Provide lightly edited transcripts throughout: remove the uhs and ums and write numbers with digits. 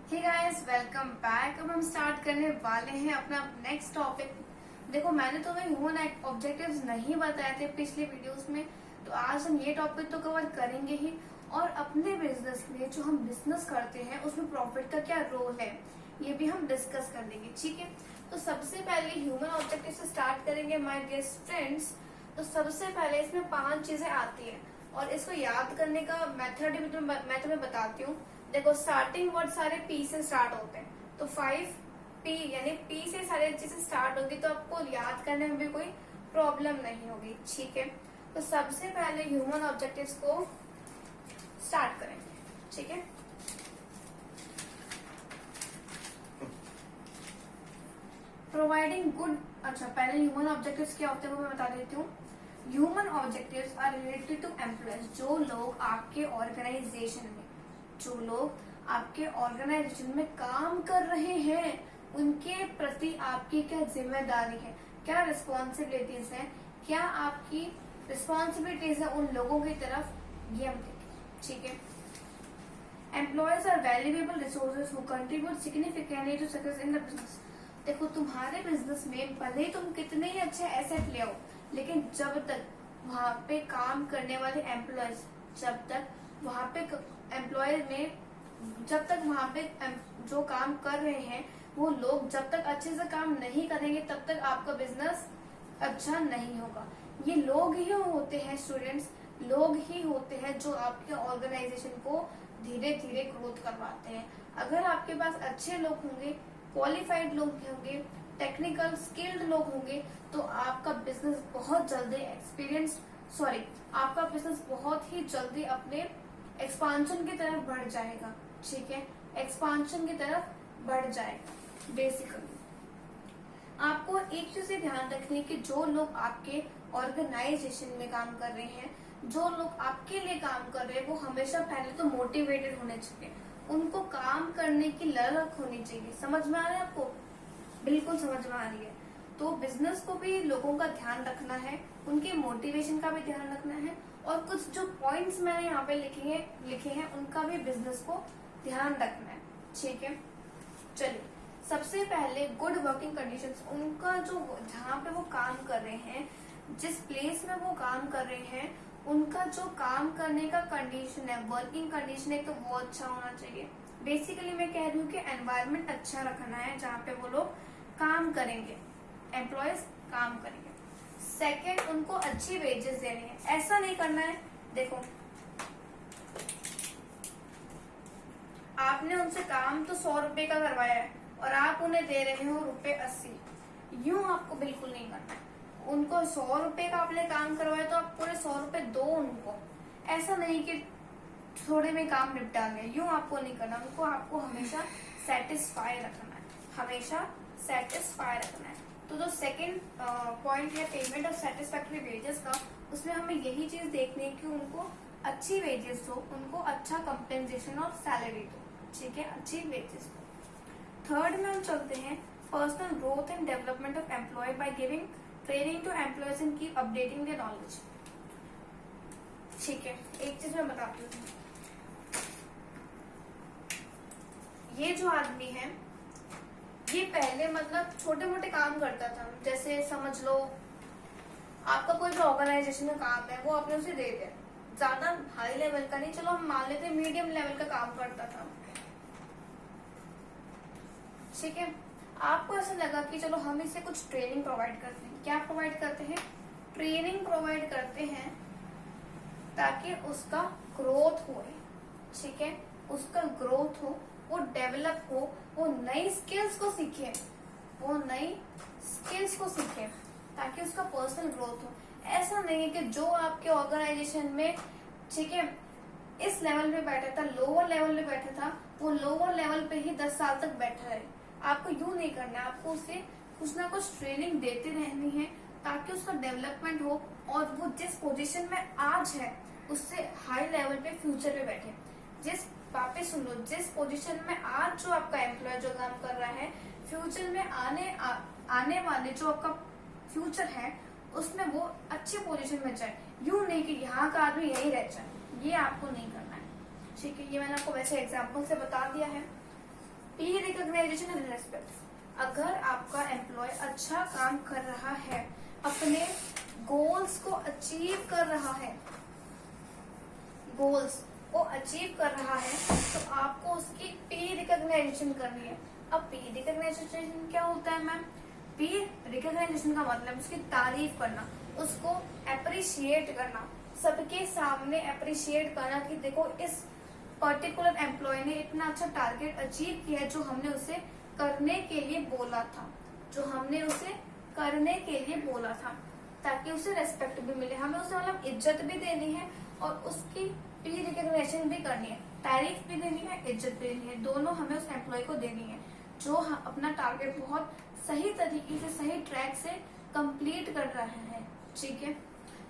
Hey guys, welcome back. अब हम start करने वाले हैं अपना नेक्स्ट टॉपिक। देखो, मैंने तुम्हें ह्यूमन ऑब्जेक्टिव्स नहीं बताए थे पिछले वीडियोस में, तो आज हम ये टॉपिक तो कवर करेंगे ही। और अपने बिजनेस में जो हम बिजनेस करते हैं उसमें प्रॉफिट का क्या रोल है ये भी हम डिस्कस कर लेंगे, ठीक है। तो सबसे पहले ह्यूमन ऑब्जेक्टिव से स्टार्ट करेंगे माय डियर फ्रेंड्स। तो सबसे पहले इसमें 5 चीजें आती है और इसको याद करने का मेथड मैं तुम्हें बताती हूँ। देखो, स्टार्टिंग वर्ड सारे पी से स्टार्ट होते हैं, तो 5P यानी पी से सारी चीजें स्टार्ट होगी, तो आपको याद करने में भी कोई प्रॉब्लम नहीं होगी, ठीक है। तो सबसे पहले ह्यूमन ऑब्जेक्टिव्स को स्टार्ट करेंगे, ठीक है। प्रोवाइडिंग गुड, अच्छा पहले ह्यूमन ऑब्जेक्टिव्स क्या होते हैं वो मैं बता देती हूँ। Human objectives are related to employees. जो लोग आपके ऑर्गेनाइजेशन में काम कर रहे हैं उनके प्रति आपकी क्या जिम्मेदारी है, क्या रिस्पॉन्सिबिलिटीज है, क्या आपकी रिस्पॉन्सिबिलिटीज है उन लोगों की तरफ, ये हम देखें, ठीक है। Employees are valuable resources who contribute significantly to success in the business. देखो, तुम्हारे बिजनेस में भले ही तुम कितने ही अच्छे एसेट ले आओ, लेकिन जब तक वहां पे काम करने वाले एम्प्लॉयज, जब तक वहां पे एम्प्लॉय में जब तक वहां पे जो काम कर रहे हैं वो लोग जब तक अच्छे से काम नहीं करेंगे तब तक आपका बिजनेस अच्छा नहीं होगा। ये लोग ही होते हैं स्टूडेंट्स, लोग ही होते हैं जो आपके ऑर्गेनाइजेशन को धीरे धीरे ग्रोथ करवाते हैं। अगर आपके पास अच्छे लोग होंगे, क्वालिफाइड लोग होंगे, टेक्निकल स्किल्ड लोग होंगे, तो आपका बिजनेस बहुत जल्दी आपका बिजनेस बहुत ही जल्दी अपने एक्सपांशन की तरफ बढ़ जाएगा, ठीक है। एक्सपांशन की तरफ बढ़ जाएगा। बेसिकली आपको एक चीज ध्यान रखनी है कि जो लोग आपके ऑर्गेनाइजेशन में काम कर रहे हैं, जो लोग आपके लिए काम कर रहे हैं, वो हमेशा पहले तो मोटिवेटेड होने चाहिए, उनको काम करने की ललक होनी चाहिए। समझ में आ रहा है आपको? बिल्कुल समझ में आ रही है। तो बिजनेस को भी लोगों का ध्यान रखना है, उनके मोटिवेशन का भी ध्यान रखना है, और कुछ जो पॉइंट्स मैंने यहाँ पे लिखे हैं उनका भी बिजनेस को ध्यान रखना है, ठीक है। चलिए, सबसे पहले गुड वर्किंग कंडीशंस। उनका जो जहाँ पे वो काम कर रहे हैं, जिस प्लेस में वो काम कर रहे हैं, उनका जो काम करने का कंडीशन है, वर्किंग कंडीशन है, तो वो अच्छा होना चाहिए। बेसिकली मैं कह रही हूँ कि एनवायरमेंट अच्छा रखना है जहाँ पे वो लोग काम करेंगे, एम्प्लॉयज काम करेंगे। सेकेंड, उनको अच्छी वेजेस देनी है। ऐसा नहीं करना है, देखो आपने उनसे काम तो 100 रुपए का करवाया है और आप उन्हें दे रहे हो ₹80। यूं आपको बिल्कुल नहीं करना है। उनको 100 रुपए का आपने काम करवाया तो आप पूरे 100 रुपए दो उनको। ऐसा नहीं कि थोड़े में काम निपटा गया, यूं आपको नहीं करना। उनको आपको हमेशा सेटिस्फाई रखना है, हमेशा सेटिस्फाई रखना है। तो जो सेकंड पॉइंट है पेमेंट और सेटिस्फैक्टरी वेजेस का, उसमें हमें यही चीज देखनी है कि उनको अच्छी वेजेस दो, उनको अच्छा कंपेंसेशन और सैलरी दो, ठीक है, अच्छी वेजेस दो। थर्ड में हम चलते हैं personal growth and development of employee by giving training to employees and keep updating their knowledge, ठीक है। एक चीज मैं बताती हूँ, ये जो आदमी है ये पहले मतलब छोटे मोटे काम करता था, जैसे समझ लो आपका कोई भी ऑर्गेनाइजेशन का काम है, वो आपने उसे दे दिया, ज्यादा हाई लेवल का नहीं, चलो हम मान लेते हैं मीडियम लेवल का काम करता था, ठीक है। आपको ऐसा लगा कि चलो हम इसे कुछ ट्रेनिंग प्रोवाइड करते हैं। क्या प्रोवाइड करते हैं? ट्रेनिंग प्रोवाइड करते हैं ताकि उसका ग्रोथ हो, ठीक है, उसका ग्रोथ हो, वो डेवलप हो, वो नई स्किल्स को सीखे, ताकि उसका पर्सनल ग्रोथ हो। ऐसा नहीं है कि जो आपके ऑर्गेनाइजेशन में, ठीक है, इस लेवल पे बैठा था, लोअर लेवल पे बैठा था, वो लोअर लेवल पे ही 10 साल तक बैठा रहे। आपको यूं नहीं करना है, आपको उसे कुछ ना कुछ ट्रेनिंग देते रहनी है ताकि उसका डेवलपमेंट हो और वो जिस पोजीशन में आज है उससे हाई लेवल पे फ्यूचर में बैठे। वापस सुन लो, जिस पोजीशन में आज जो आपका एम्प्लॉय जो काम कर रहा है, फ्यूचर में आने वाले जो आपका फ्यूचर है उसमें वो अच्छे पोजीशन में जाए। यूं नहीं कि यहाँ का आदमी यही रह जाए, ये आपको नहीं करना है, ठीक है। ये मैंने आपको वैसे एग्जाम्पल से बता दिया है। P recognisation and respect. अगर आपका एम्प्लॉय अच्छा काम कर रहा है, अपने गोल्स को अचीव कर रहा है, गोल्स को अचीव कर रहा है, तो आपको उसकी पी रिकॉग्नाइजेशन करनी है। अब पी रिकॉग्नाइजेशन क्या होता है मैम? पी रिकॉग्नाइजेशन का मतलब उसकी तारीफ करना, उसको अप्रिशिएट करना, सबके सामने अप्रिशिएट करना कि देखो इस पर्टिकुलर एम्प्लॉय ने इतना अच्छा टारगेट अचीव किया है जो हमने उसे करने के लिए बोला था, जो हमने उसे करने के लिए बोला था, ताकि उसे रेस्पेक्ट भी मिले, हमें उसे मतलब इज्जत भी देनी है और उसकी पी रिकॉग्निशन भी करनी है, तारीफ भी देनी है, इज्जत भी देनी है, दोनों हमें उस एम्प्लॉय को देनी है जो अपना टारगेट बहुत सही तरीके से, सही ट्रैक से कंप्लीट कर रहा है। ठीक है,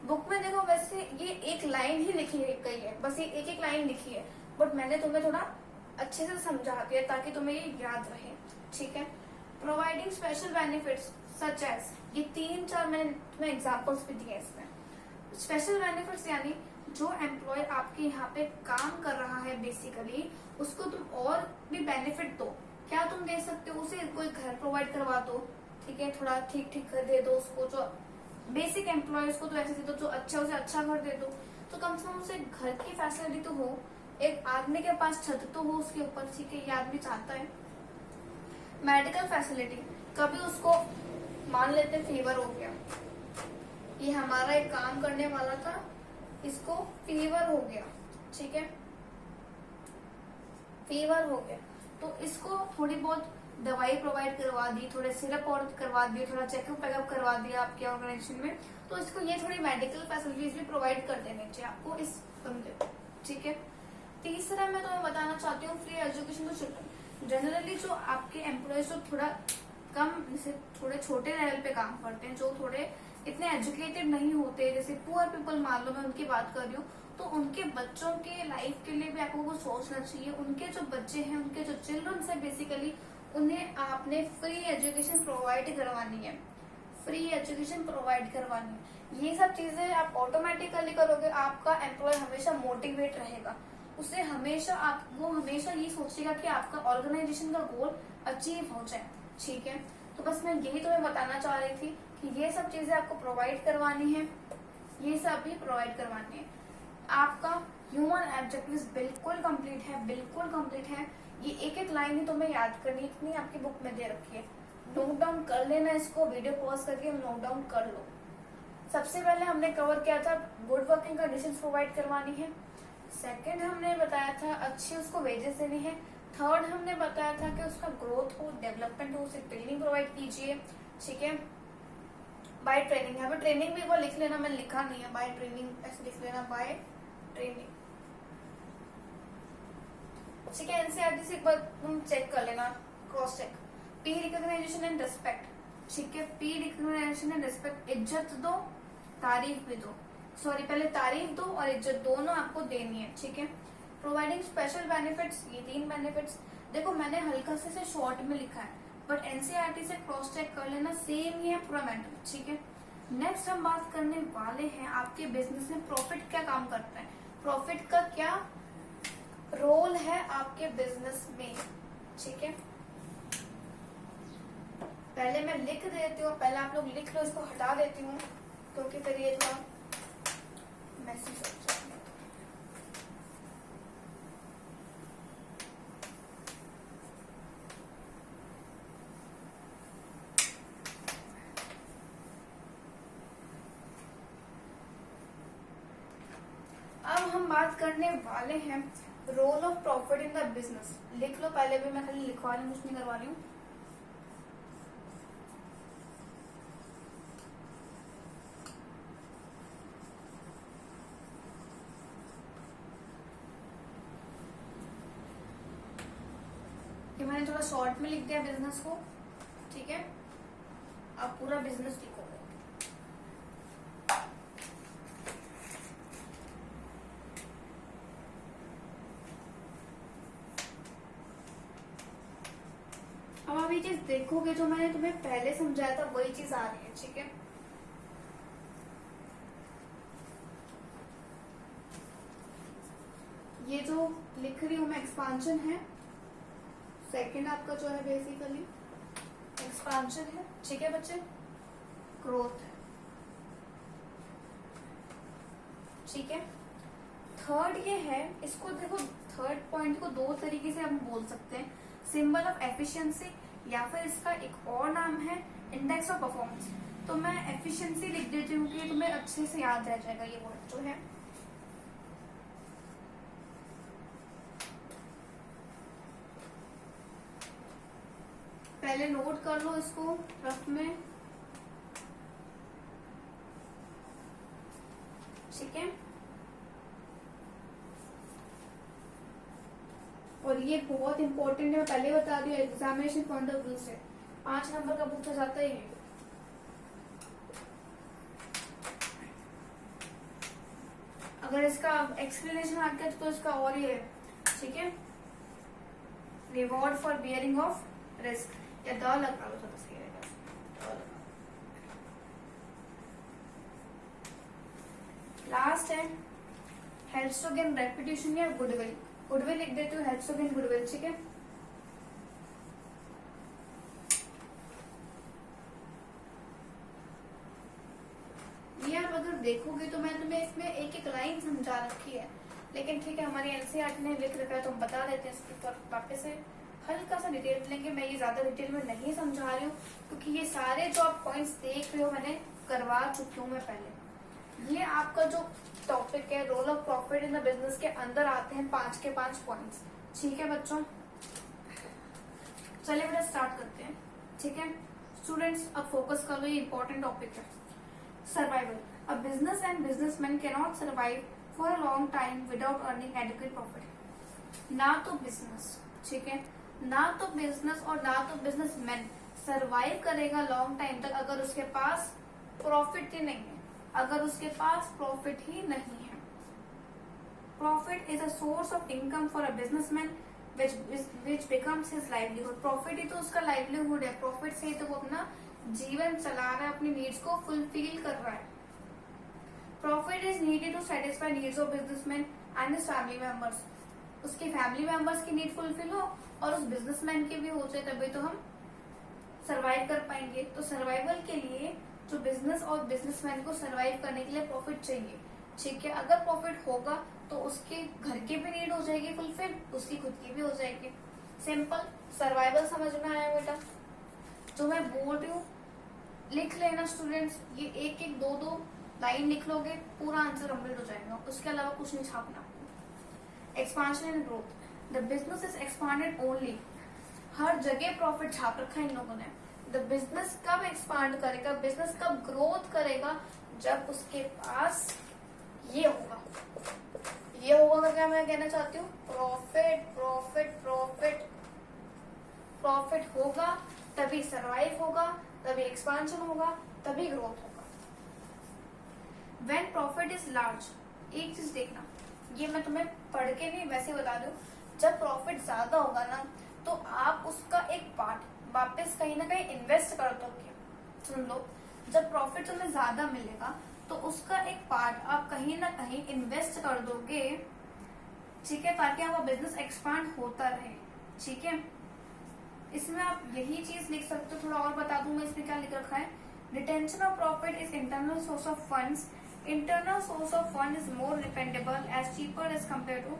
बुक में देखो वैसे ये एक लाइन ही लिखी गई है, बस ये एक एक लाइन लिखी है, बट मैंने तुम्हें थोड़ा अच्छे से समझा दिया ताकि तुम्हें ये याद रहे। ठीक है, providing special benefits such as, ये 3-4 मैंने तुम्हें एग्जांपल्स भी दिए इसमें। स्पेशल बेनिफिट्स यानी जो एम्प्लॉय आपके यहाँ पे काम कर रहा है बेसिकली, उसको तुम और भी बेनिफिट दो। क्या तुम दे सकते हो? उसे कोई घर प्रोवाइड करवा दो, ठीक है, थोड़ा ठीक ठीक कर दे दो उसको, जो बेसिक एम्प्लॉयज को तो ऐसे दे दो, जो अच्छा उसे अच्छा घर दे दो, तो कम से कम उसे घर की फैसिलिटी तो हो, एक आदमी के पास छत तो हो उसके ऊपर, ठीक है, ये आदमी चाहता है। मेडिकल फैसिलिटी, कभी उसको मान लेते फीवर हो गया, ये हमारा एक काम करने वाला था, इसको फीवर हो गया, ठीक है, फीवर हो गया, तो इसको थोड़ी बहुत दवाई प्रोवाइड करवा दी, थोड़े सिरप और करवा दिए, थोड़ा चेकअप वेकअप करवा दिया आपके ऑर्गेनाइजेशन में, तो इसको ये थोड़ी मेडिकल फैसिलिटीज भी प्रोवाइड कर देनी चाहिए आपको इस बंदे को। ठीक है, तीसरा मैं तुम्हें बताना चाहती हूँ free education to children. Generally जो आपके एम्प्लॉयज जो थोड़ा कम, जैसे थोड़े छोटे लेवल पे काम करते हैं, जो थोड़े इतने एजुकेटेड नहीं होते, जैसे पुअर पीपल मान लो, मैं उनकी बात कर रही हूँ, तो उनके बच्चों के लाइफ के लिए भी आपको कुछ सोचना चाहिए। उनके जो बच्चे हैं, उनके जो चिल्ड्रन है बेसिकली, उन्हें आपने फ्री एजुकेशन प्रोवाइड करवानी है, फ्री एजुकेशन प्रोवाइड करवानी है। ये सब चीजें आप ऑटोमेटिकली करोगे, आपका एम्प्लॉय हमेशा मोटिवेट रहेगा, उसे हमेशा वो हमेशा ये सोचेगा कि आपका ऑर्गेनाइजेशन का गोल अचीव हो जाए। ठीक है, तो बस मैं यही तुम्हें बताना चाह रही थी कि ये सब चीजें आपको प्रोवाइड करवानी है, ये सब भी प्रोवाइड करवानी है। आपका ह्यूमन ऑब्जेक्टिव्स बिल्कुल कंप्लीट है, बिल्कुल कंप्लीट है। ये एक एक लाइन ही तुम्हें याद करनी, इतनी आपकी बुक में दे रखी है, नोट डाउन कर लेना इसको, वीडियो पॉज करके नोट डाउन कर लो। सबसे पहले हमने कवर किया था गुड वर्किंग कंडीशंस प्रोवाइड करवानी है, सेकंड हमने बताया था अच्छी उसको वेजेस देनी है, थर्ड हमने बताया था कि उसका ग्रोथ हो, डेवलपमेंट हो, उसे ट्रेनिंग प्रोवाइड कीजिए। ठीक है, बाय ट्रेनिंग, यहाँ पे ट्रेनिंग भी वो लिख लेना, मैंने लिखा नहीं है, बाय ट्रेनिंग ऐसे लिख लेना, बाय ट्रेनिंग। ठीक है, एनसीईआरटी से एक बार तुम चेक कर लेना, cross check. P recognisation and respect, ठीक है, पी रिकॉग्नाइजेशन एंड रिस्पेक्ट, इज्जत दो, तारीफ भी दो, सॉरी पहले तारीफ दो और इज्जत दोनों आपको देनी है। ठीक है, प्रोवाइडिंग स्पेशल बेनिफिट्स, ये 3 बेनिफिट्स देखो मैंने हल्का से शॉर्ट में लिखा है, बट एनसीईआरटी से क्रॉस चेक कर लेना, सेम ही है पूरा मैटर। ठीक है, नेक्स्ट हम बात करने वाले हैं आपके बिजनेस में प्रॉफिट क्या काम करता है, प्रॉफिट का क्या रोल है आपके बिजनेस में। ठीक है, पहले मैं लिख देती हूँ, पहले आप लोग लिख लो, इसको हटा देती हूँ क्योंकि फिर ये थोड़ा मैसेज हो जाएगा। अब हम बात करने वाले हैं role of profit in the business. लिख लो पहले भी, मैं खाली लिखवा रही हूँ, कुछ नहीं करवा रही हूँ। ये मैंने थोड़ा शॉर्ट में लिख दिया बिजनेस को। ठीक है, अब पूरा बिजनेस लिखोगे। अब आप ये चीज देखोगे, जो मैंने तुम्हें पहले समझाया था वही चीज आ रही है। ठीक है, ये जो लिख रही हूं मैं एक्सपांशन है, सेकंड आपका जो है बेसिकली एक्सपांशन है, ठीक है बच्चे, ग्रोथ है, ठीक है। थर्ड ये है, इसको देखो थर्ड पॉइंट को दो तरीके से हम बोल सकते हैं, सिंबल ऑफ एफिशिएंसी या फिर इसका एक और नाम है इंडेक्स ऑफ परफॉर्मेंस। तो मैं एफिशिएंसी लिख देती हूँ कि तुम्हें अच्छे से याद रह जाएगा ये वर्ड जो है। पहले नोट कर लो इसको रफ में, ठीक है। और ये बहुत इंपॉर्टेंट है, मैं पहले बता दी एग्जामिनेशन पॉइंट ऑफ व्यू से 5 नंबर का पूछा जाता ही है। अगर इसका एक्सप्लेनेशन आ गया तो इसका और ये है, ठीक है, reward for bearing of risk, या द लगा लो तो सही रहेगा। लास्ट है हेल्प्स टू गेन रेपुटेशन या गुडविल, गुडविल लिख देती हूँ, हेल्प्स टू गेन गुडविल, ठीक है। ये आप अगर देखोगे तो मैं तुम्हें इसमें एक एक लाइन समझा रखी है, लेकिन ठीक है हमारी एनसीईआरटी ने लिख रखा है तो हम बता देते हैं इसके ऊपर वापस से हल्का सा डिटेल लेंगे। मैं ये ज्यादा डिटेल में नहीं समझा रही हूँ क्योंकि ये सारे जो आप पॉइंट्स देख रहे हो मैंने करवा चुकी हूँ मैं पहले। ये आपका जो टॉपिक है role of profit in the business के अंदर आते हैं 5 के 5 पॉइंट्स, ठीक है बच्चों। चलिए बेटा स्टार्ट करते हैं, ठीक है स्टूडेंट्स। अब फोकस कर लो, ये इंपॉर्टेंट टॉपिक है। Survival, a business and businessman can not survive for a long time without earning adequate profit. ना तो बिजनेस, ठीक है, ना तो बिजनेस और ना तो बिजनेसमैन सरवाइव करेगा लॉन्ग टाइम तक अगर उसके पास प्रॉफिट ही नहीं है, अगर उसके पास प्रॉफिट ही नहीं है। Profit is a source of income for a businessman which becomes his livelihood। Profit ही तो उसका लाइवलीहुड है, प्रॉफिट से ही तो वो अपना जीवन चला रहा है, अपनी नीड्स को फुलफिल कर रहा है। Profit is needed to satisfy needs of businessman and his family members. उसकी फैमिली मेंबर्स की नीड फुलफिल हो और उस बिजनेसमैन की भी हो जाए तभी तो हम सरवाइव कर पाएंगे। तो सर्वाइवल के लिए जो बिजनेस और बिजनेसमैन को सरवाइव करने के लिए प्रॉफिट चाहिए, ठीक है। अगर प्रॉफिट होगा तो उसके घर की भी नीड हो जाएगी फुलफिल, उसकी खुद की भी हो जाएगी। सिंपल सर्वाइवल समझ में आया बेटा? जो मैं बोल रही हूँ लिख लेना स्टूडेंट्स, ये एक एक दो दो लाइन लिख लोगे पूरा आंसर कंप्लीट हो जाएगा, उसके अलावा कुछ नहीं छापना। Expansion and growth, the business is expanded only, हर जगह प्रॉफिट छाप रखा है इन लोगों ने। द बिजनेस कब एक्सपांड करेगा, बिजनेस कब ग्रोथ करेगा, जब उसके पास ये होगा। ये होगा का क्या मैं कहना चाहती हूँ, प्रॉफिट प्रॉफिट प्रॉफिट प्रॉफिट होगा तभी सरवाइव होगा, तभी एक्सपांशन होगा, तभी ग्रोथ होगा। व्हेन प्रॉफिट इज लार्ज, एक चीज देखना, ये मैं तुम्हें पढ़ के नहीं वैसे बता दूं, जब प्रॉफिट ज्यादा होगा ना तो आप उसका एक पार्ट वापस कहीं ना कहीं इन्वेस्ट कर दोगे। सुन लो, जब प्रॉफिट तुम्हें ज्यादा मिलेगा तो उसका एक पार्ट आप कहीं ना कहीं इन्वेस्ट कर दोगे, ठीक है, ताकि आपका बिजनेस एक्सपांड होता रहे, ठीक है। इसमें आप यही चीज लिख सकते हो, थोड़ा और बता दूं मैं इसमें क्या लिख रखा है। Retention of profit is internal source of funds, internal source of fund is more dependable as cheaper as compare to.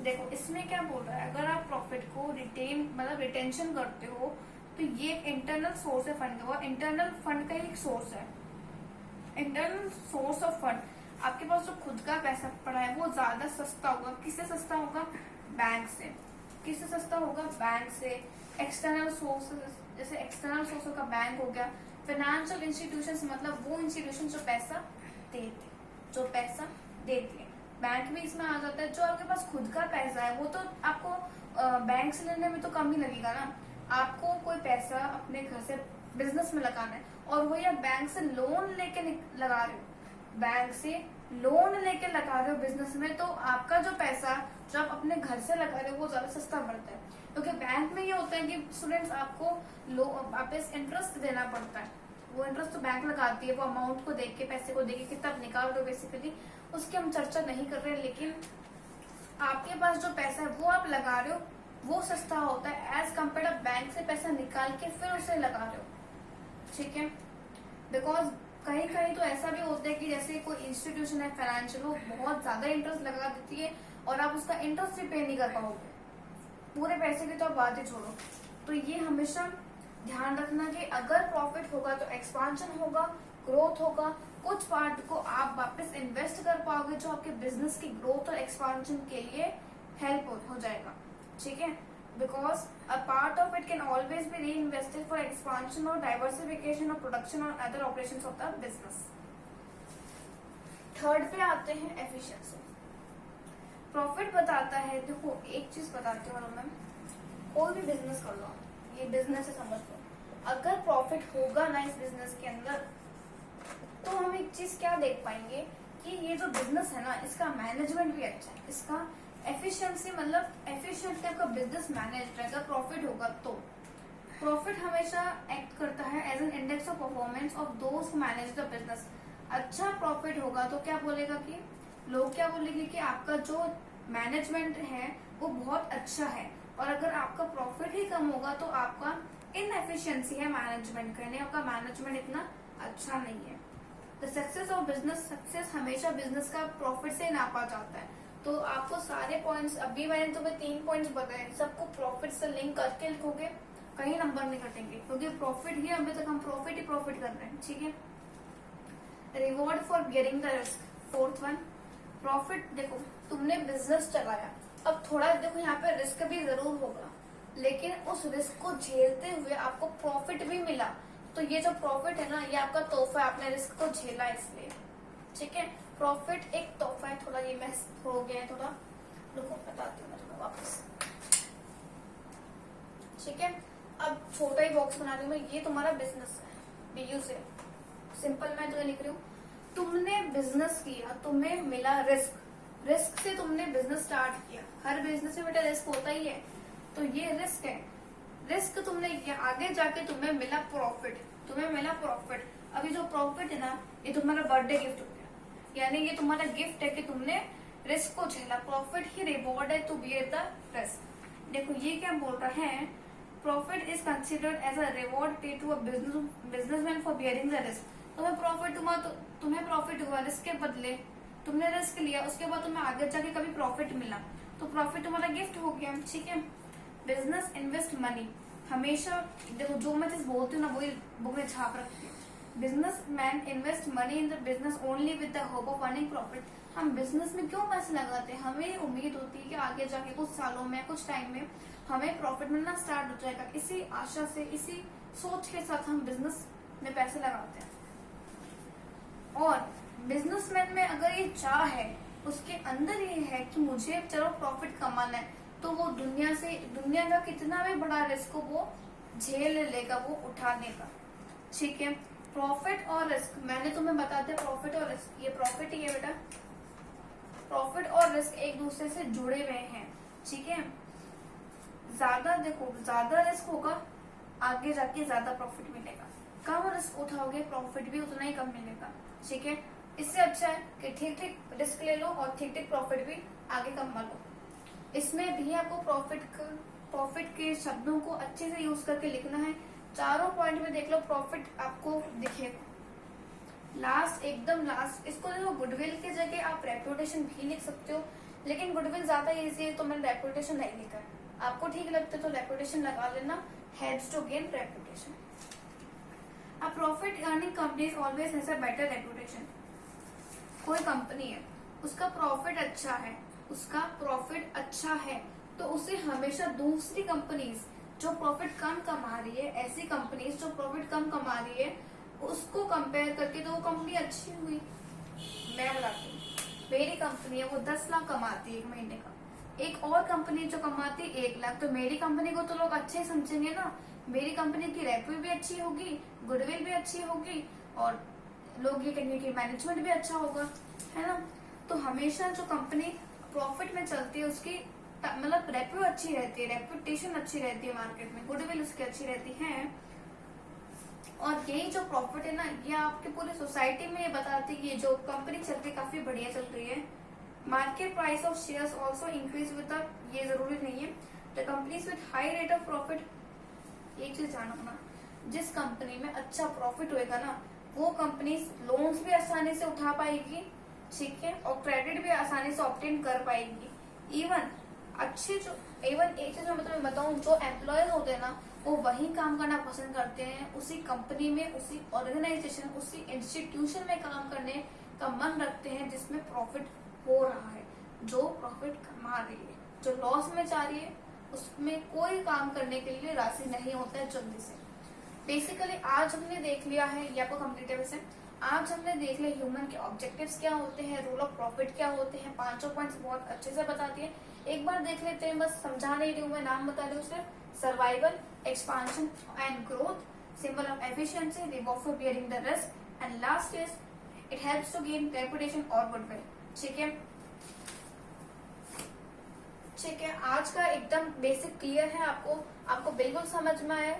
देखो इसमें क्या बोल रहा है, अगर आप प्रॉफिट को रिटेन मतलब रिटेंशन करते हो तो ये इंटरनल सोर्स है फंड का, इंटरनल फंड का एक सोर्स है। इंटरनल सोर्स ऑफ फंड, आपके पास जो खुद का पैसा पड़ा है वो ज्यादा सस्ता होगा। किससे सस्ता होगा, बैंक से। किससे सस्ता होगा, बैंक से। एक्सटर्नल सोर्सेस, जैसे एक्सटर्नल सोर्स का बैंक हो गया। फाइनेंशियल इंस्टीट्यूशंस मतलब वो इंस्टीट्यूशन जो पैसा देते हैं, बैंक भी इसमें आ जाता है। जो आपके पास खुद का पैसा है वो तो आपको बैंक से लेने में तो कम ही लगेगा ना। आपको कोई पैसा अपने घर से बिजनेस में लगाना है और वही आप बैंक से लोन लेके लगा रहे हो, बैंक से लोन लेके लगा रहे हो बिजनेस में, तो आपका जो पैसा जो आप अपने घर से लगा रहे हो वो ज्यादा सस्ता पड़ता है। क्योंकि बैंक में ये होता है कि स्टूडेंट्स आपको वापस इंटरेस्ट देना पड़ता है। वो इंटरेस्ट तो बैंक लगाती है, वो अमाउंट को देख के, पैसे को देख के कितना निकाल रहे हो बेसिकली, उसकी हम चर्चा नहीं कर रहे। लेकिन आपके पास जो पैसा है वो आप लगा रहे हो वो सस्ता होता है एज कम्पेयर बैंक से पैसा निकाल के फिर उसे लगा रहे हो, ठीक है। बिकॉज कहीं कहीं तो ऐसा भी होता है कि जैसे कोई इंस्टीट्यूशन है फाइनेंशियल, वो बहुत ज्यादा इंटरेस्ट लगा देती है और आप उसका इंटरेस्ट भी पे नहीं कर पाओगे, पूरे पैसे की तो आप बात ही छोड़ो। तो ये हमेशा ध्यान रखना कि अगर प्रॉफिट होगा तो एक्सपांशन होगा, ग्रोथ होगा, कुछ पार्ट को आप वापस इन्वेस्ट कर पाओगे जो आपके बिजनेस की ग्रोथ और एक्सपांशन के लिए हेल्प हो जाएगा, ठीक है। Because a part of it can always be री इन्वेस्टेड फॉर एक्सपांशन और डाइवर्सिफिकेशन और प्रोडक्शन और other operations of the business. Third पे आते हैं एफिशिएंसी। प्रॉफिट बताता है, देखो एक चीज बताती हूँ मैं, कोई भी बिजनेस कर लो, ये बिजनेस है समझ लो, अगर प्रॉफिट होगा ना इस बिजनेस के अंदर, तो हम एक चीज क्या देख पाएंगे कि ये जो बिजनेस है ना, इसका मैनेजमेंट भी अच्छा है, इसका एफिशिएंसी मतलब एफिशिएंट टाइप का बिजनेस मैनेज रहेगा। प्रॉफिट होगा तो प्रॉफिट हमेशा एक्ट करता है as an index of performance of those who manage the business. अच्छा प्रॉफिट होगा तो क्या बोलेगा कि लोग क्या बोलेंगे कि आपका जो मैनेजमेंट है वो बहुत अच्छा है, और अगर आपका प्रॉफिट ही कम होगा तो आपका इनएफिशिएंसी है मैनेजमेंट का, यानी आपका मैनेजमेंट इतना अच्छा नहीं है। The success of business, success हमेशा बिजनेस का प्रॉफिट से नापा जाता है। तो आपको सारे पॉइंट्स, अभी मैंने तुम्हें 3 पॉइंट्स बताए, सबको प्रॉफिट से लिंक करके लिखोगे, कहीं नंबर नहीं कटेंगे, क्योंकि प्रॉफिट ही अभी तक हम प्रॉफिट ही प्रॉफिट कर रहे हैं, ठीक है। Reward for bearing the risk, fourth one. Profit, देखो तुमने बिजनेस चलाया, अब थोड़ा देखो यहाँ पे रिस्क भी जरूर होगा, लेकिन उस रिस्क को झेलते हुए आपको प्रॉफिट भी मिला, तो ये जो प्रॉफिट है ना, ये आपका तोहफा है, आपने रिस्क को झेला इसलिए, ठीक है। प्रॉफिट एक तोहफा है। थोड़ा ये मैस हो गया है, थोड़ा रुको बताती हूँ मैं तुम्हें वापस, ठीक है। अब छोटा ही बॉक्स बना रही हूँ मैं, ये तुम्हारा बिजनेस है, बीयू से सिंपल मैं तुम्हें लिख रही हूँ। तुमने बिजनेस किया, तुम्हें मिला रिस्क, रिस्क से तुमने बिजनेस स्टार्ट किया, हर बिजनेस में बेटा रिस्क होता ही है, तो ये रिस्क है, रिस्क तुमने किया, आगे जाके तुम्हें मिला प्रॉफिट, तुम्हें मिला प्रॉफिट। अभी जो प्रॉफिट है ना, ये तुम्हारा बर्थडे गिफ्ट हो गया, यानी ये तुम्हारा गिफ्ट है कि तुमने रिस्क को झेला, प्रॉफिट ही रिवॉर्ड है टू बियर द रिस्क। देखो ये क्या बोल रहा है, profit is considered as a reward pay to a businessman for bearing the risk. तुम्हें प्रॉफिट हुआ तो तुम्हें प्रॉफिट हुआ, रिस्क के बदले तुमने रिस्क लिया, उसके बाद तुम्हें आगे जाके कभी प्रॉफिट मिला, तो प्रॉफिट तुम्हारा गिफ्ट हो गया, ठीक है। बिजनेस इन्वेस्ट मनी, हमेशा देखो जो मैं चीज बोलती हूँ ना वही बुक में छाप रखती हूँ। Business man invest money in the business only with the hope of earning profit. हम बिजनेस में क्यों पैसे लगाते हैं, हमें उम्मीद होती है कि आगे जाके कुछ सालों में, कुछ टाइम में हमें प्रॉफिट मिलना स्टार्ट हो जाएगा, इसी आशा से, इसी सोच के साथ हम बिजनेस में पैसे लगाते हैं। और बिजनेसमैन में अगर ये चाह है, उसके अंदर ये है कि मुझे चलो प्रॉफिट कमाना है, तो वो दुनिया का कितना भी बड़ा रिस्क को वो झेल लेगा, वो उठा लेगा, ठीक है। प्रॉफिट और रिस्क मैंने तुम्हें बता दिया, प्रॉफिट और रिस्क, ये प्रॉफिट ही है बेटा, प्रॉफिट और रिस्क एक दूसरे से जुड़े हुए हैं, ठीक है। ज्यादा देखो, ज्यादा रिस्क होगा, आगे जाके ज्यादा प्रॉफिट मिलेगा, कम रिस्क उठाओगे प्रॉफिट भी उतना ही कम मिलेगा, ठीक है। इससे अच्छा है कि ठीक ठीक रिस्क ले लो और ठीक ठीक प्रॉफिट भी आगे कमा लो। इसमें भी आपको प्रॉफिट के शब्दों को अच्छे से यूज करके लिखना है। चारों पॉइंट में देख लो प्रॉफिट आपको दिखेगा। लास्ट, एकदम लास्ट, इसको देखो गुडविल की जगह आप रेपुटेशन भी लिख सकते हो, लेकिन गुडविल ज्यादा इजी है तो मैंने रेपुटेशन नहीं लिखा है। आपको ठीक लगता है तो रेपुटेशन लगा लेना, helps to gain reputation. A profit earning company always has a better reputation. कोई कंपनी है, उसका प्रॉफिट अच्छा है, तो उसे हमेशा दूसरी कंपनीज जो प्रॉफिट कम कमा रही है, ऐसी कंपनीज जो प्रॉफिट कम कमा रही है, उसको कंपेयर करके तो वो कंपनी अच्छी हुई। मैं बताती हूँ, मेरी कंपनी है वो 10 लाख कमाती है एक महीने का, एक और कंपनी जो कमाती है 1 लाख, तो मेरी कंपनी को तो लोग अच्छे ही समझेंगे ना, मेरी कंपनी की रेप्यू भी अच्छी होगी, गुडविल भी अच्छी होगी, और लोग ये कहेंगे कि मैनेजमेंट भी अच्छा होगा, है ना। तो हमेशा जो कंपनी प्रॉफिट में चलती है उसकी मतलब रेप्यू अच्छी रहती है, रेप्यूटेशन अच्छी रहती है मार्केट में, गुडविल उसकी अच्छी रहती है। और यही जो प्रॉफिट है ना, ये आपके पूरी सोसाइटी में ये बताती है कि ये जो कंपनी चल रही है काफी बढ़िया चल रही है। Market price of shares also increase with the, ये जरूरी नहीं है, the companies with high rate of profit, एक चीज जानो ना, जिस कंपनी में अच्छा प्रॉफिट होएगा ना, वो कंपनी लोन्स भी आसानी से उठा पाएगी, ठीक है, और क्रेडिट भी आसानी से ऑब्टेन कर पाएगी। इवन एक चीज मैं मतलब बताऊं, जो एम्प्लॉयज होते हैं ना, वो वही काम करना पसंद करते हैं, उसी कंपनी में, उसी ऑर्गेनाइजेशन, उसी इंस्टीट्यूशन में काम करने का मन रखते हैं जिसमें प्रॉफिट हो रहा है, जो प्रॉफिट कमा रही है। जो लॉस में जा रही है उसमें कोई काम करने के लिए राशि नहीं होता है जल्दी से। बेसिकली आज हमने देख लिया है, ये आपको कंप्लीट है। आज हमने देख लिया ह्यूमन के ऑब्जेक्टिव्स क्या होते हैं, रूल ऑफ प्रॉफिट क्या होते हैं, 5 पॉइंट्स बहुत अच्छे से बता दिए। एक बार देख लेते हैं, बस समझा नहीं रही हूँ मैं, नाम बता रही हूँ सिर्फ। Survival, expansion and growth, symbol of efficiency, reward for bearing the risk, and last is it helps to gain reputation और गुडविल। ठीक है, ठीक है, आज का एकदम बेसिक क्लियर है, आपको बिल्कुल समझ में आया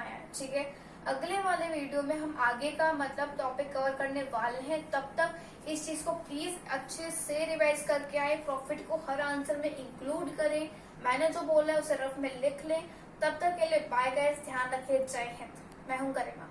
है। ठीक है, अगले वाले वीडियो में हम आगे का मतलब टॉपिक कवर करने वाले हैं। तब तक इस चीज को प्लीज अच्छे से रिवाइज करके आए, प्रॉफिट को हर आंसर में इंक्लूड करें, मैंने जो बोला है उसे रफ में लिख लें। तब तक के लिए बाय गाइस, ध्यान रखें, जय हिंद। मैं हूं करीमा।